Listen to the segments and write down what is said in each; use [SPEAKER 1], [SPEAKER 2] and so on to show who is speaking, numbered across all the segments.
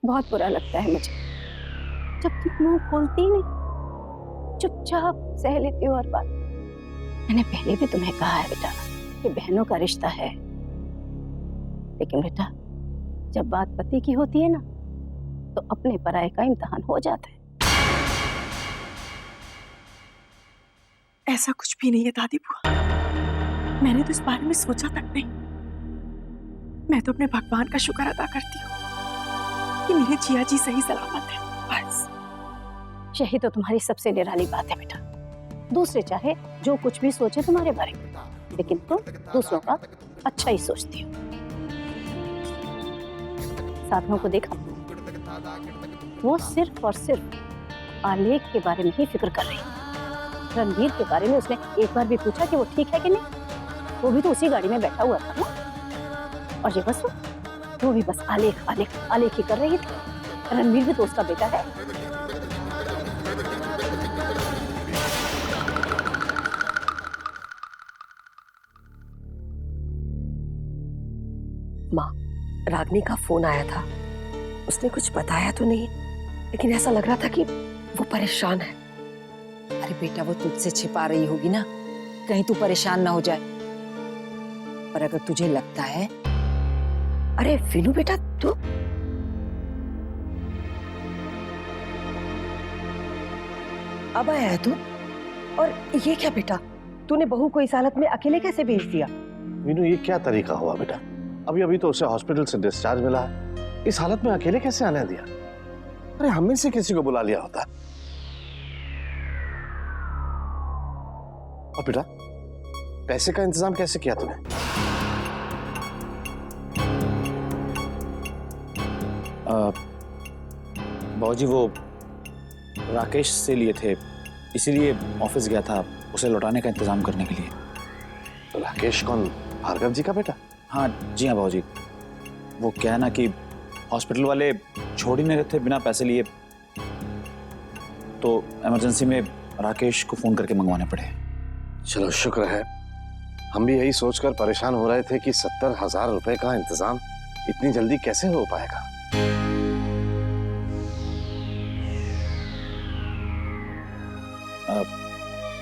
[SPEAKER 1] बहुत बुरा लगता है मुझे जब तुम मुंह खोलती ही नहीं, चुपचाप सह लेती हो हर बात। मैंने पहले भी तुम्हें कहा है बेटा कि बहनों का रिश्ता है, लेकिन बेटा जब बात पति की होती है ना तो अपने पराये का इम्तिहान हो जाता है।
[SPEAKER 2] ऐसा कुछ भी नहीं है दादी बुआ, मैंने तो इस बारे में सोचा तक नहीं। मैं तो अपने भगवान का शुक्र अदा करती हूँ कि मेरे जिया जी सही सलामत है, बस।
[SPEAKER 1] यही तो तुम्हारी सबसे निराली बात है बेटा। दूसरे चाहे जो कुछ भी सोचे तुम्हारे बारे में, लेकिन तुम दूसरों का अच्छा ही सोचती हो। साधनों को देखा, वो सिर्फ और सिर्फ आलेख के बारे में ही फिक्र कर रही है। रणवीर के बारे में उसने एक बार भी पूछा कि वो ठीक है कि नहीं? वो भी तो उसी गाड़ी में बैठा हुआ था ना। और ये बस वो भी बस आलेख आलेख आलेख ही कर रही थी। रणवीर भी तो उसका बेटा है।
[SPEAKER 2] माँ, रागनी का फोन आया था, उसने कुछ बताया तो नहीं, लेकिन ऐसा लग रहा था कि वो परेशान है।
[SPEAKER 3] अरे बेटा, वो तुझसे छिपा रही होगी ना, कहीं तू परेशान ना हो जाए। पर अगर तुझे लगता है।
[SPEAKER 2] अरे विनू बेटा, तू अब आया है तू? और ये क्या बेटा, तूने बहू को इस हालत में अकेले कैसे भेज दिया?
[SPEAKER 4] मीनू, ये क्या तरीका हुआ बेटा? अभी अभी तो उसे हॉस्पिटल से डिस्चार्ज मिला है, इस हालत में अकेले कैसे आने दिया? अरे हम में से किसी को बुला लिया होता। और बेटा, पैसे का इंतजाम कैसे किया तूने?
[SPEAKER 5] बाबूजी वो राकेश से लिए थे, इसीलिए ऑफिस गया था उसे लौटाने का इंतजाम करने के लिए।
[SPEAKER 4] तो राकेश कौन, भार्गव जी का बेटा?
[SPEAKER 5] हाँ जी हाँ बाबूजी, वो क्या है ना कि हॉस्पिटल वाले छोड़ ही नहीं रहे थे बिना पैसे लिए, तो इमरजेंसी में राकेश को फोन करके मंगवाने पड़े।
[SPEAKER 4] चलो शुक्र है, हम भी यही सोचकर परेशान हो रहे थे कि 70,000 रुपए का इंतजाम इतनी जल्दी कैसे हो पाएगा।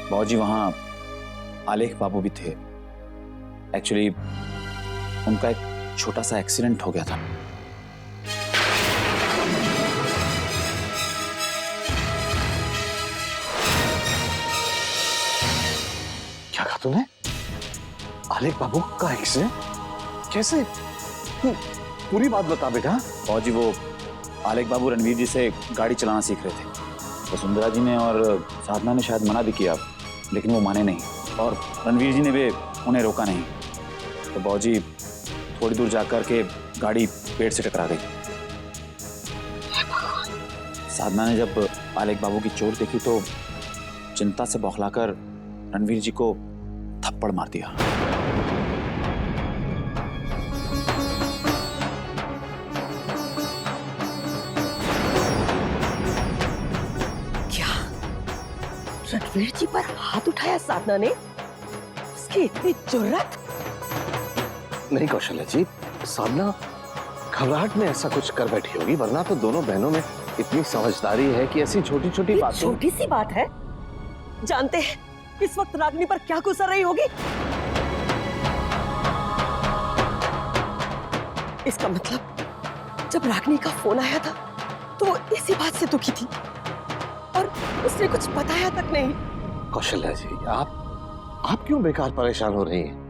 [SPEAKER 5] बाबूजी वहाँ आलेख बाबू भी थे। एक्चुअली उनका एक छोटा सा एक्सीडेंट हो गया था।
[SPEAKER 4] क्या कहा तूने? आलेख बाबू का एक्सीडेंट? कैसे? पूरी बात बता बेटा।
[SPEAKER 5] बाबूजी वो आलेख बाबू रणवीर जी से गाड़ी चलाना सीख रहे थे। वसुंधरा जी ने और साधना ने शायद मना भी किया, लेकिन वो माने नहीं, और रणवीर जी ने भी उन्हें रोका नहीं। तो बाबूजी थोड़ी दूर जाकर के गाड़ी पेड़ से टकरा गई। साधना ने जब आलेख बाबू की चोट देखी तो चिंता से बौखलाकर रणवीर जी को थप्पड़ मार दिया।
[SPEAKER 2] रणवीर जी पर हाथ उठाया साधना ने? उसकी इतनी जुर्रत?
[SPEAKER 4] नहीं कौशल्या जी, साधना घबराहट में ऐसा कुछ कर बैठी होगी, वरना तो दोनों बहनों में इतनी समझदारी है कि ऐसी छोटी छोटी बातों।
[SPEAKER 2] छोटी सी बात है? जानते हैं इस वक्त रागनी पर क्या गुजर रही होगी? इसका मतलब जब रागनी का फोन आया था तो वो इसी बात से दुखी थी और उसने कुछ बताया तक नहीं।
[SPEAKER 4] कौशल्या जी, आप क्यों बेकार परेशान हो रही हैं?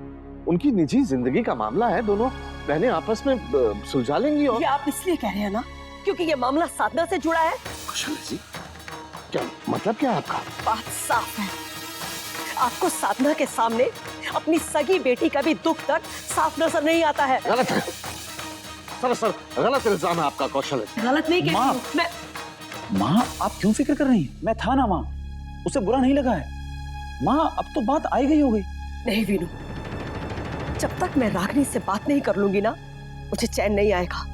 [SPEAKER 4] उनकी निजी जिंदगी का मामला है, दोनों बहनें आपस में सुलझा लेंगी। और
[SPEAKER 2] ये आप इसलिए कह रहे हैं ना क्योंकि ये मामला साधना से जुड़ा है?
[SPEAKER 4] कौशल्या जी, क्या मतलब क्या है आपका?
[SPEAKER 2] बात साफ है, आपको साधना के सामने अपनी सगी बेटी का भी दुख दर्द साफ नजर नहीं आता है।
[SPEAKER 4] गलत है, सरासर गलत इल्जाम है आपका कौशल्या।
[SPEAKER 2] गलत नहीं कहती हूं मैं।
[SPEAKER 5] माँ, आप क्यों फिक्र कर रही हैं? मैं था ना माँ, उसे बुरा नहीं लगा है। माँ, अब तो बात आई गई हो गई।
[SPEAKER 2] नहीं वीनू, जब तक मैं रागनी से बात नहीं कर लूंगी ना, मुझे चैन नहीं आएगा।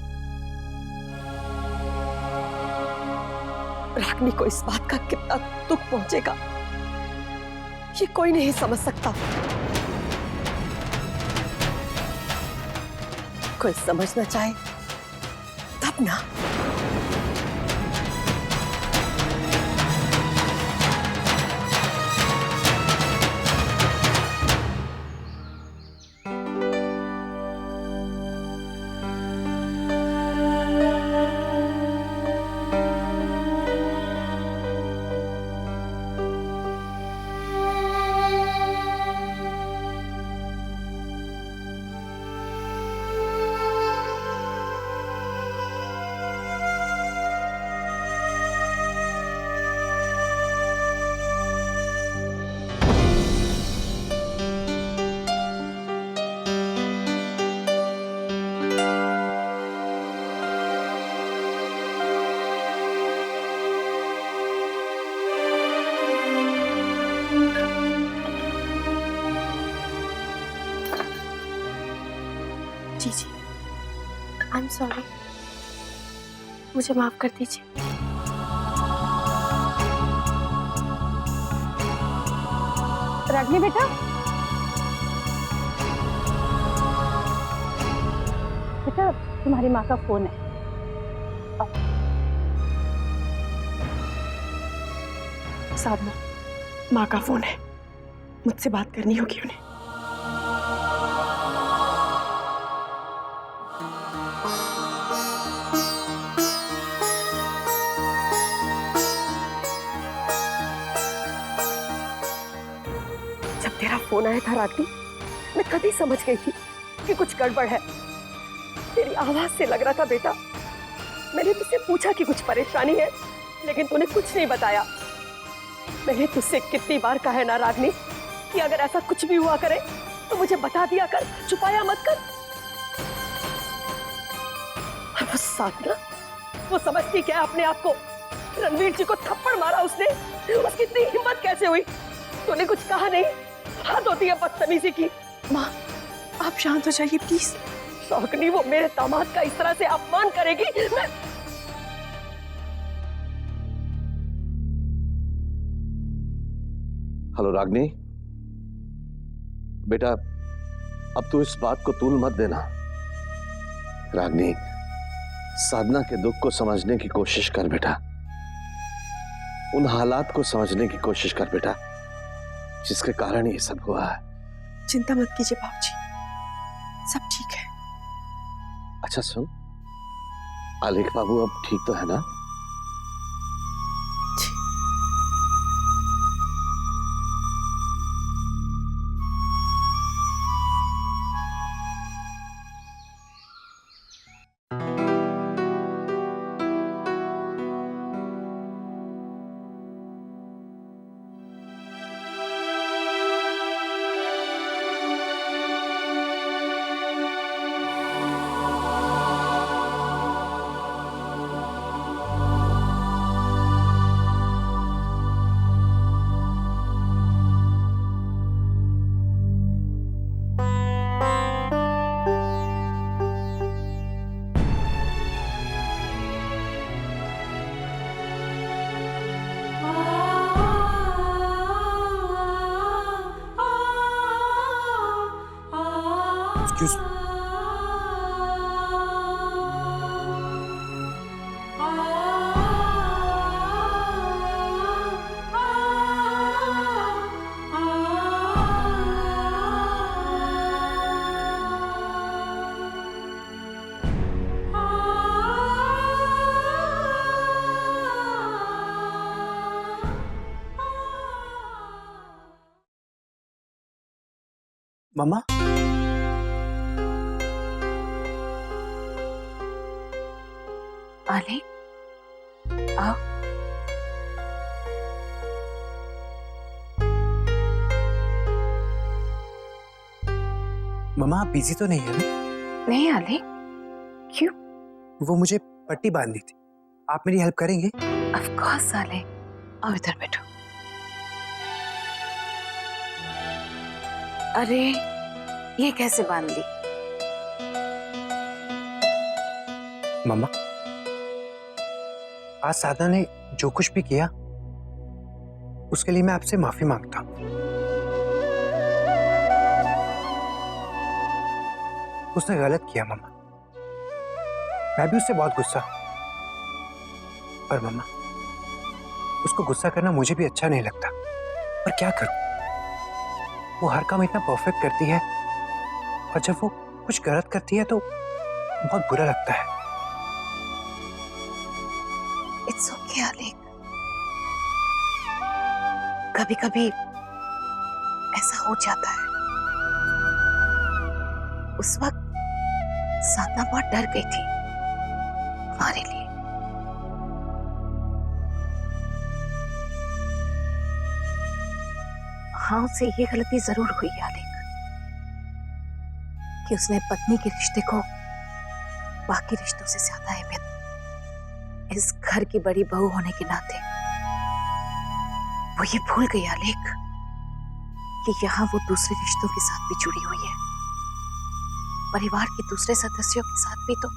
[SPEAKER 2] रागनी को इस बात का कितना दुख पहुंचेगा ये कोई नहीं समझ सकता। कोई समझना चाहे तब ना। आई एम सॉरी, मुझे माफ कर दीजिए।
[SPEAKER 1] रागिनी बेटा, बेटा तुम्हारी माँ का फोन है।
[SPEAKER 2] साधना, माँ का फोन है, मुझसे बात करनी होगी उन्हें। जब तेरा फोन आया था रागिनी, मैं कभी समझ गई थी कि कुछ गड़बड़ है। तेरी आवाज से लग रहा था बेटा। मैंने तुझसे पूछा कि कुछ परेशानी है, लेकिन तूने कुछ नहीं बताया। मैंने तुझसे कितनी बार कहा है ना रागिनी कि अगर ऐसा कुछ भी हुआ करे तो मुझे बता दिया कर, छुपाया मत कर। और वो साधना, वो समझती क्या है अपने आप को? रणवीर जी को थप्पड़ मारा उसने, उसकी इतनी हिम्मत कैसे हुई? तूने कुछ कहा नहीं? हाथ होती है बदतमीजी की। माँ, आप शांत हो जाइए प्लीज। रागिनी, वो मेरे दामाद का इस तरह से अपमान करेगी? मैं
[SPEAKER 4] हेलो रागिनी, बेटा अब तू इस बात को तूल मत देना। रागिनी, साधना के दुख को समझने की कोशिश कर बेटा, उन हालात को समझने की कोशिश कर बेटा जिसके कारण ये सब हुआ है।
[SPEAKER 2] चिंता मत कीजिए बाबूजी, सब ठीक है।
[SPEAKER 4] अच्छा सुन, आलेख बाबू अब ठीक तो है ना?
[SPEAKER 6] Excuse me. Mama?
[SPEAKER 1] आलेख, आओ।
[SPEAKER 6] ममा आप बिजी तो नहीं है ना?
[SPEAKER 1] नहीं आलेख, क्यों?
[SPEAKER 6] वो मुझे पट्टी बांधनी थी, आप मेरी हेल्प करेंगे?
[SPEAKER 1] ऑफ कोर्स आलेख, आओ इधर बैठो। अरे ये कैसे बांध ली?
[SPEAKER 6] मम्मा, आज साधना ने जो कुछ भी किया उसके लिए मैं आपसे माफी मांगता हूं। उसने गलत किया मम्मा, मैं भी उससे बहुत गुस्सा हूं। पर मम्मा, उसको गुस्सा करना मुझे भी अच्छा नहीं लगता, पर क्या करूं? वो हर काम इतना परफेक्ट करती है और जब वो कुछ गलत करती है तो बहुत बुरा लगता है।
[SPEAKER 1] इट्स ओके आलेख, कभी कभी ऐसा हो जाता है। उस वक्त साधना बहुत डर गई थी हमारे लिए। हाँ, उसे ये गलती जरूर हुई आलेख कि उसने पत्नी के रिश्ते को बाकी रिश्तों से ज्यादा अहमियत इस घर की बड़ी बहू होने के नाते वो ये भूल गई आलेख कि यहाँ वो दूसरे रिश्तों के साथ भी जुड़ी हुई है, परिवार के दूसरे सदस्यों के साथ भी। तो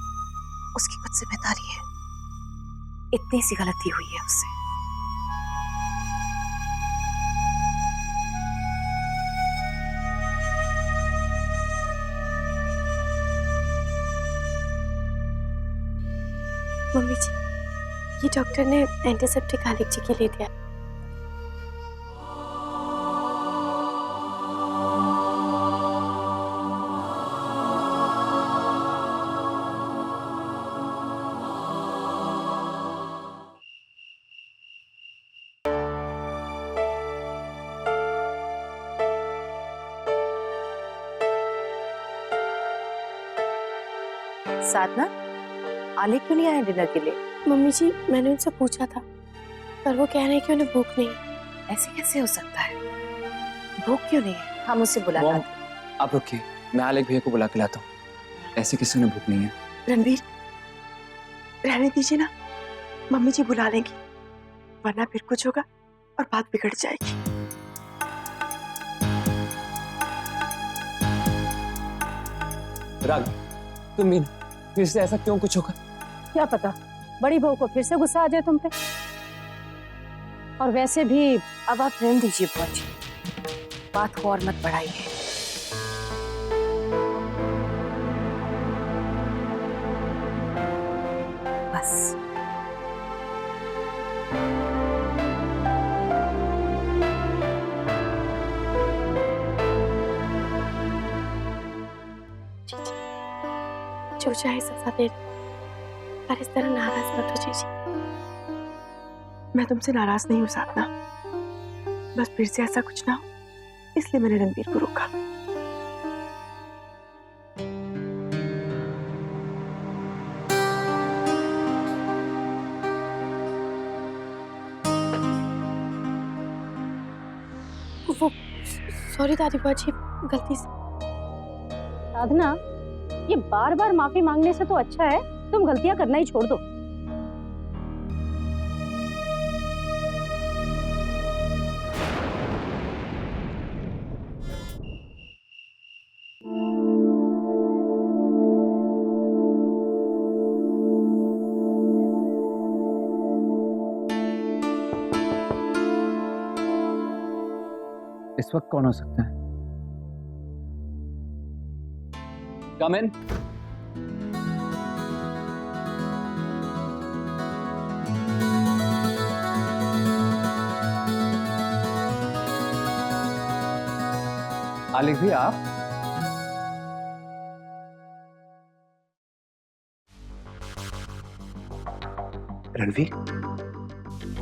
[SPEAKER 2] उसकी कुछ जिम्मेदारी है। इतनी सी गलती हुई है उससे।
[SPEAKER 7] मम्मी जी, ये डॉक्टर ने एंटीसेप्टिक आलिक जी के लिए दिया।
[SPEAKER 2] साधना, आलिक क्यों नहीं आए डिनर के लिए?
[SPEAKER 7] मम्मी जी, मैंने उनसे पूछा था, पर वो कह रहे हैं कि उन्हें भूख नहीं है।
[SPEAKER 2] ऐसे कैसे हो सकता है? भूख क्यों नहीं है? हम उसे बुला
[SPEAKER 8] मॉम,
[SPEAKER 2] लाते।
[SPEAKER 8] आप रुकिए, मैं आलेख भैया को बुला के लाता हूँ। ऐसे किसी ने भूख नहीं है।
[SPEAKER 7] रणवीर, रहने दीजिए ना, मम्मी जी बुला लेंगी, वरना फिर कुछ होगा और बात बिगड़ जाएगी।
[SPEAKER 8] राग, तुम भी फिर से ऐसा क्यों कुछ होगा?
[SPEAKER 1] क्या पता, बड़ी बहू को फिर से गुस्सा आ जाए तुम पे। और वैसे भी
[SPEAKER 2] अब आप रहने दीजिए बुआ जी, बात को और मत बढ़ाइए। बस
[SPEAKER 7] जो चाहे सजा दे, पर इस तरह नाराज मत हो जीजी। मैं तुमसे नाराज नहीं हूँ साधना, बस फिर से ऐसा कुछ ना हो, इसलिए मैंने रणवीर को रोका। वो सॉरी दादी बुआ जी, गलती से।
[SPEAKER 1] साधना, ये बार बार माफी मांगने से तो अच्छा है तुम गलतियां करना ही छोड़ दो।
[SPEAKER 8] इस वक्त कौन हो सकता है? कम इन। आलिक भी आप?
[SPEAKER 6] रणवीर,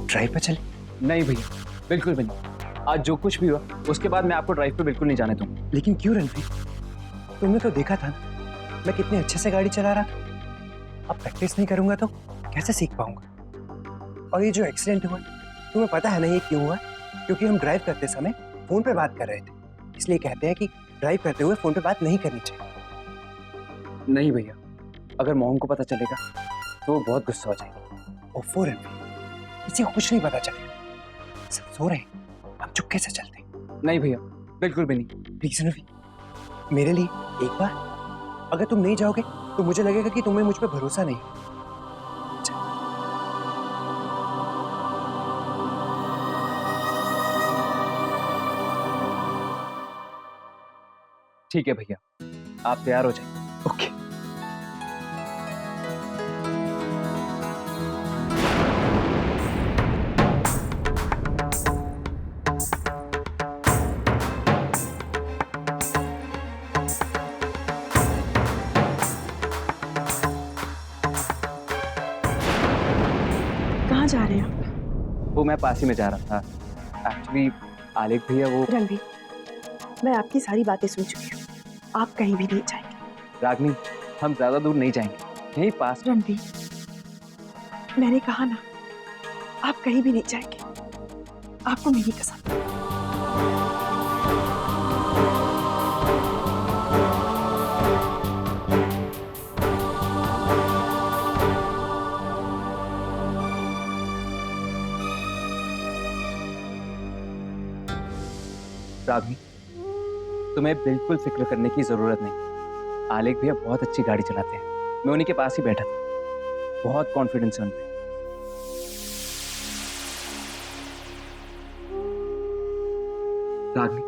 [SPEAKER 6] ड्राइव पे चले?
[SPEAKER 8] नहीं भैया, बिल्कुल भी नहीं। आज जो कुछ भी हुआ उसके बाद मैं आपको ड्राइव पे बिल्कुल नहीं जाने दूंगा।
[SPEAKER 6] लेकिन क्यों रणवीर? तुमने तो देखा था ना मैं कितने अच्छे से गाड़ी चला रहा था। अब प्रैक्टिस नहीं करूंगा तो कैसे सीख पाऊंगा? और ये जो एक्सीडेंट हुआ, तुम्हें पता है ना ये क्यों हुआ? क्योंकि हम ड्राइव करते समय फोन पे बात कर रहे थे। इसलिए कहते हैं कि ड्राइव करते हुए फोन पे बात नहीं करनी चाहिए।
[SPEAKER 8] नहीं भैया, अगर मोहन को पता चलेगा तो वो बहुत गुस्सा हो जाएगी।
[SPEAKER 6] ओफो रणवीर, किसी को कुछ नहीं पता चलेगा। सब सो रहे हैं, हम चुपके से चलते हैं।
[SPEAKER 8] नहीं भैया, बिल्कुल भी नहीं।
[SPEAKER 6] प्लीज रणवीर, मेरे लिए एक बार। अगर तुम नहीं जाओगे तो मुझे लगेगा कि तुम्हें मुझ पर भरोसा नहीं।
[SPEAKER 8] ठीक है भैया, आप तैयार हो जाइए।
[SPEAKER 6] ओके।
[SPEAKER 7] कहाँ जा रहे हैं आप?
[SPEAKER 8] वो मैं पास ही में जा रहा था। एक्चुअली आलिक भैया वो।
[SPEAKER 7] रणवीर, मैं आपकी सारी बातें सुन चुकी हूँ, आप कहीं भी नहीं जाएंगे।
[SPEAKER 8] रागनी, हम ज्यादा दूर नहीं जाएंगे, यहीं पास।
[SPEAKER 7] रणवीर, मैंने कहा ना, आप कहीं भी नहीं जाएंगे, आपको मेरी कसम।
[SPEAKER 8] रागनी, तुम्हें बिल्कुल फिक्र करने की जरूरत नहीं। आलिक भैया बहुत अच्छी गाड़ी चलाते हैं, मैं उन्हीं के पास ही बैठा था। बहुत कॉन्फिडेंस है उनपे। रागनी,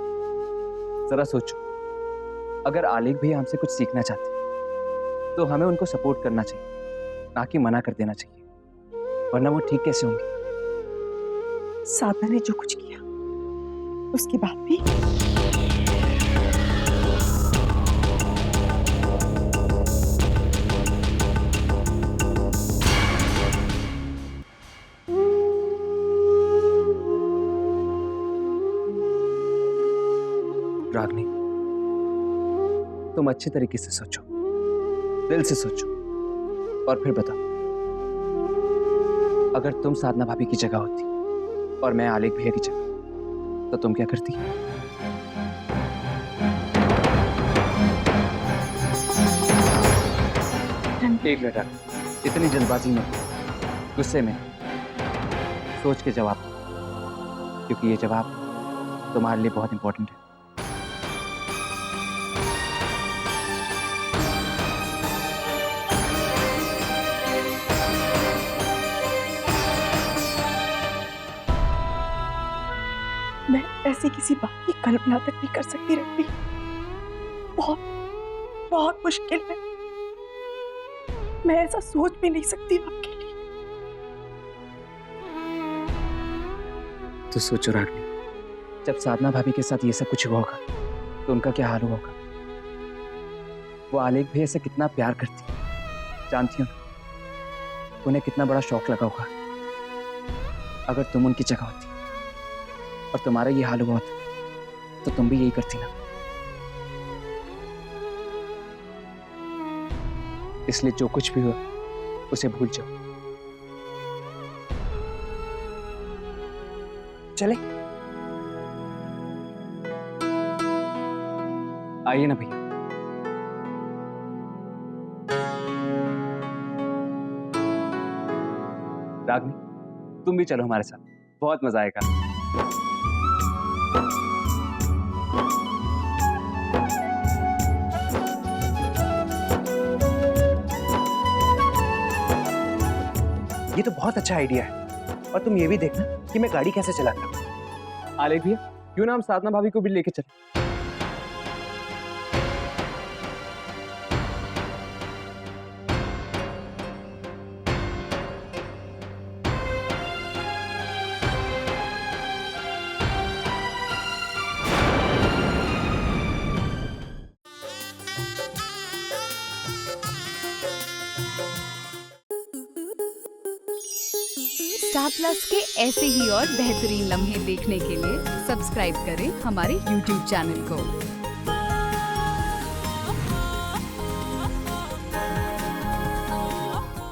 [SPEAKER 8] जरा सोचो, अगर आलेख भैया हमसे कुछ सीखना चाहते तो हमें उनको सपोर्ट करना चाहिए, ना कि मना कर देना चाहिए, वरना वो ठीक कैसे होंगे?
[SPEAKER 7] साधना ने जो कुछ किया उसके बाद भी
[SPEAKER 8] रागनी, तुम अच्छे तरीके से सोचो, दिल से सोचो और फिर बताओ, अगर तुम साधना भाभी की जगह होती और मैं आलेख भैया की जगह, तो तुम क्या करती? एक मिनट, इतनी जल्दबाजी में, गुस्से में सोच के जवाब दो, क्योंकि ये जवाब तुम्हारे लिए बहुत इंपॉर्टेंट है।
[SPEAKER 7] मैं ऐसी किसी बात की कल्पना तक नहीं कर सकती रणवीर। बहुत बहुत मुश्किल है, मैं ऐसा सोच भी नहीं सकती आपके लिए।
[SPEAKER 8] तो सोचो रागनी, जब साधना भाभी के साथ ये सब कुछ हुआ होगा तो उनका क्या हाल हुआ होगा? वो आलेख भैया से कितना प्यार करती है, जानती हो ना? उन्हें कितना बड़ा शौक लगा होगा। अगर तुम उनकी जगह होती और तुम्हारा ये हाल हुआ होता तो तुम भी यही करती ना। इसलिए जो कुछ भी हुआ उसे भूल जाओ।
[SPEAKER 6] चले?
[SPEAKER 8] आइए ना भैया। रागनी, तुम भी चलो हमारे साथ, बहुत मजा आएगा।
[SPEAKER 6] ये तो बहुत अच्छा आइडिया है। और तुम ये भी देखना कि मैं गाड़ी कैसे चलाता हूँ।
[SPEAKER 8] आलेख भैया, क्यों ना हम साधना भाभी को भी लेके चले?
[SPEAKER 9] स्टार प्लस के ऐसे ही और बेहतरीन लम्हे देखने के लिए सब्सक्राइब करें हमारे YouTube चैनल को।